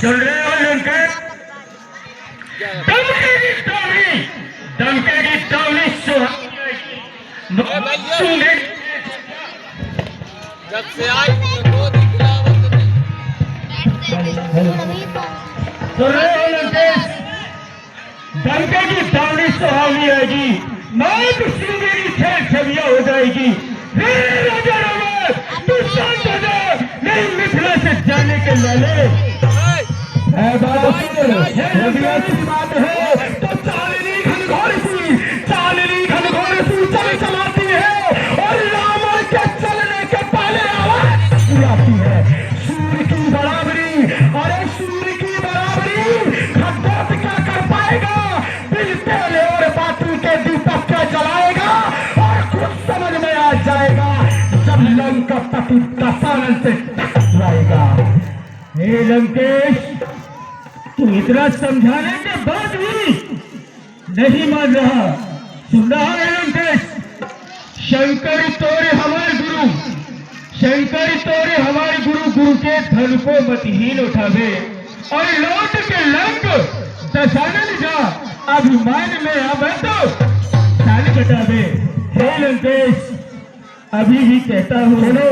सुन रहे हो लंकेश? दमके की टोली सुहानी जब से आई तो दिखलावत नहीं। सुन रहे हो लंकेश? दमके की टोली सुहानी आएगी, मौत मेरी खेल छविया हो जाएगी। राजा रावण तू शांत हो जा, नहीं मिथिला से जाने के लाले बात है तो चालनी घनघोर सी चल चलाती है और रावण के चलने के पहले आवाज आती है सूर्य की बराबरी। अरे सूर्य की बराबरी खड्डोत क्या कर पाएगा? बिल तेले और बाती के दीपक क्या जलाएगा? और खुद समझ में आ जाएगा जब लंका पति दशानन से टकराएगा। हे लंकेश, तू इतना समझाने के बाद भी नहीं मान रहा। सुन रहा है लंकेश? शंकर तोरे हमारे गुरु, शंकर तोरे हमारे गुरु, गुरु के धन को मतहीन उठावे और लौट के लंक दशानन जा अभिमान में अब तो साल कटावे। हे लंकेश, अभी भी कहता हूँ सुनो,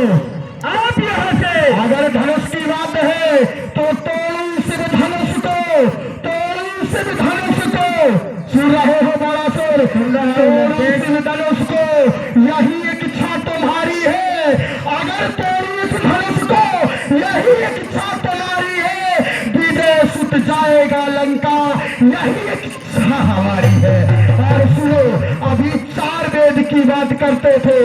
आप यहाँ से अगर धनुष की बात है तो तोड़ू सिर्फ धनुष को, तोड़ू सिर्फ धनुष को। सुन रहे हो बालासुर? तोड़ू सिर्फ धनुष को, यही एक इच्छा तुम्हारी है। अगर तोड़ू इस धनुष को, यही एक इच्छा तुम्हारी है, विदेश उठ जाएगा लंका, यही एक इच्छा हमारी है। और सुनो, अभी 4 वेद की बात करते थे,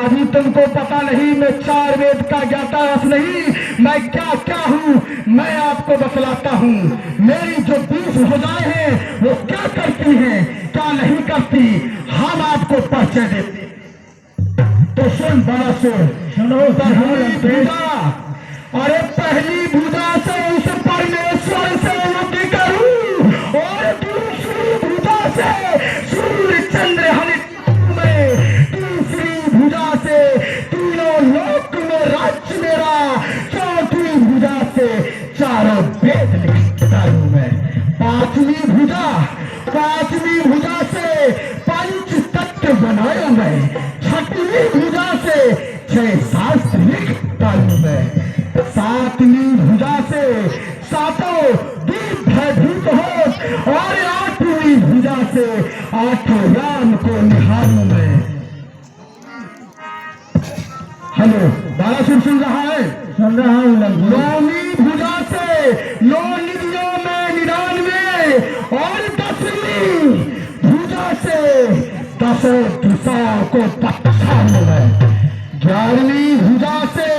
अभी तुमको पता नहीं मैं 4 वेद का ज्ञाता नहीं, मैं क्या क्या हूँ मैं आपको बतलाता हूँ। मेरी जो 20 भुजाएं हैं वो क्या करती हैं, क्या नहीं करती, हम आपको परिचय देते। तो सुन बालासुर, सुनो पहली भुजा, अरे पहली भुजा से उस परमेश्वर से युद्ध करूं और दूसरी भुजा से सूर्य चंद्र हनि में, तीसरी भुजा से तीनों लोक में राज्य मेरा, चौथी भुजा से चारों वेद लिखता हूं मैं, पांचवी भुजा से पंच तत्व बनाया मैं, छठवीं भुजा से 6 शास्त्र लिखता हूं मैं, 7वीं भुजा से 7 दीप भयभीत हो और 8वीं भुजा से 8 राम को निहारूं मैं। हेलो बालासुर, सुन रहा है? सुन रहा हूं। 9वीं भुजा से 9 निधियों में 99 और 10वीं भुजा से 10 दिशाओं को पछाड़ूं मैं, 11वीं भुजा से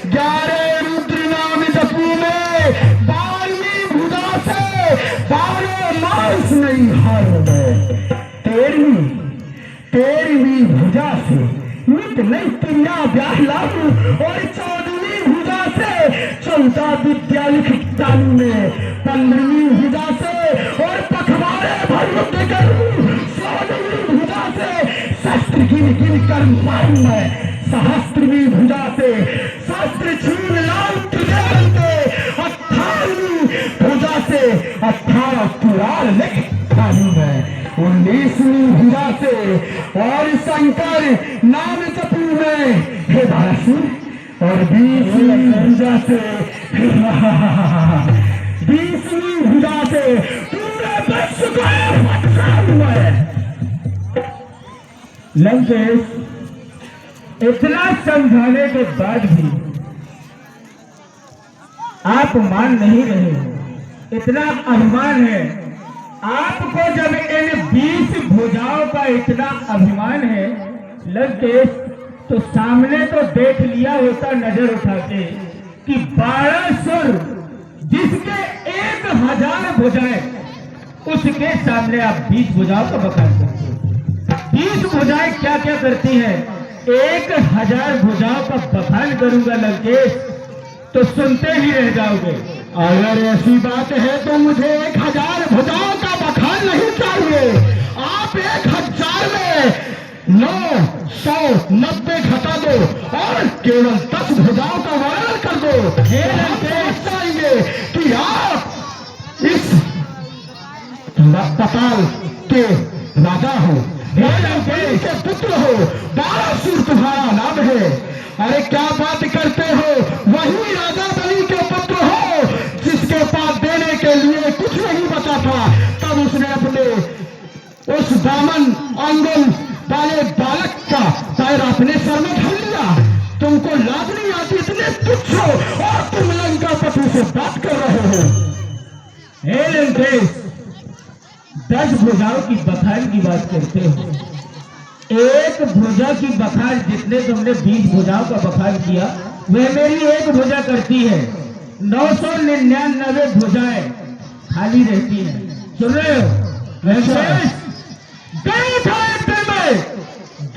11 रुद्र नाम जपू में, 12वीं भुजा से 12 मास नहीं हारूं मैं, 13वीं भुजा से नित नई क्रिया ब्याह लागू और 14वीं भुजा से 14 विद्या लिखता में, 15वीं भुजा से और पखवाड़े भर युद्ध करूं, 16वीं भुजा से शस्त्र गिन कर मारूं मैं, सहस्त्रवीं भुजा से शस्त्र छीन लाऊं तुझे बनते, 18वीं भुजा से 18 पुराण लिखता हूं मैं, 19वीं भुजा से और शंकर नाम जपू में हे बालासुर, और 20वीं भुजा से 20वीं भुजा से पूरे विश्व को पछाड़ूं मैं। लंकेश, इतना समझाने के बाद भी आप मान नहीं रहे हो, इतना अभिमान है आपको। जब इन 20 भुजाओं का इतना अभिमान है लंकेश, तो सामने तो देख लिया होता नजर उठा के कि 12 सुर जिसके 1000 भुजाएं, उसके सामने आप 20 भुजाओं का बखान करते हो। 20 भुजाएं क्या क्या करती हैं, 1000 भुजाओं का बखान करूंगा लंकेश तो सुनते ही रह जाओगे। अगर ऐसी बात है तो मुझे 1000 भुजाओं का बखान नहीं चाहिए, आप 1000 में 9, 100, 90 घटा दो और केवल 10 भुजाओं का वर्णन कर दो। चाहिए कि आप पाताल के राजा हो, बलि के पुत्र हो, 12 सूर तुम्हारा नाम है। अरे क्या बात करते हो, वही राजा बलि के पुत्र हो जिसके पास देने के लिए कुछ नहीं बचा था, तब उसने अपने उस दामन अंगुल वाले बालक का पैर अपने सर में धर लिया। तुमको लाज नहीं आती, इतने तुच्छ हो और तुम लंकापति से बात कर रहे हो। हे लंकेश, 10 भुजाओं की बखार की बात करते हो। एक भुजा की बखार जितने तुमने 20 भुजाओं का बखार किया, वह मेरी एक भुजा करती है। 999 भुजाएं खाली रहती हैं। सुन रहे हो लंकेश?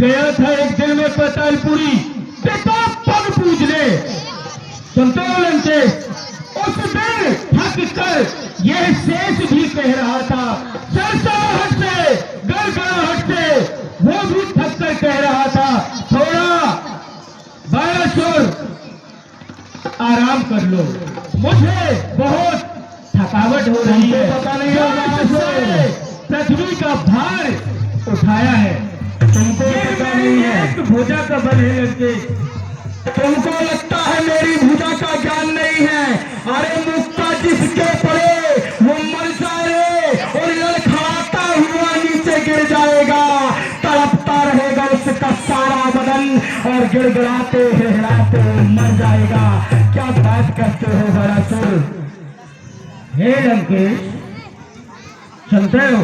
गया था एक दिन में पातालपुरी पिता पग पूजने। सुनते हो लंकेश? उस दिन थक कर यह शेष भी कह रहा था, सरसराहट से, गड़गड़ाहट से, वो भी थक कर कह रहा था, थोड़ा 12 सुर आराम कर लो, मुझे बहुत थकावट हो रही है। पता नहीं है, पृथ्वी का भार उठाया है। तुमको पता नहीं है, एक भुजा का बल है लंकेश। तुमको लगता है मेरी भुजा का ज्ञान नहीं है। अरे मुक्ता जिसके पड़े वो मर जाए और लड़खड़ाता हुआ नीचे गिर जाएगा, तड़पता रहेगा उसका सारा बदन और गिड़गिड़ाते हिलाते मर जाएगा। क्या बात करते हो बरासुर? हे लंकेश, सुनते हो?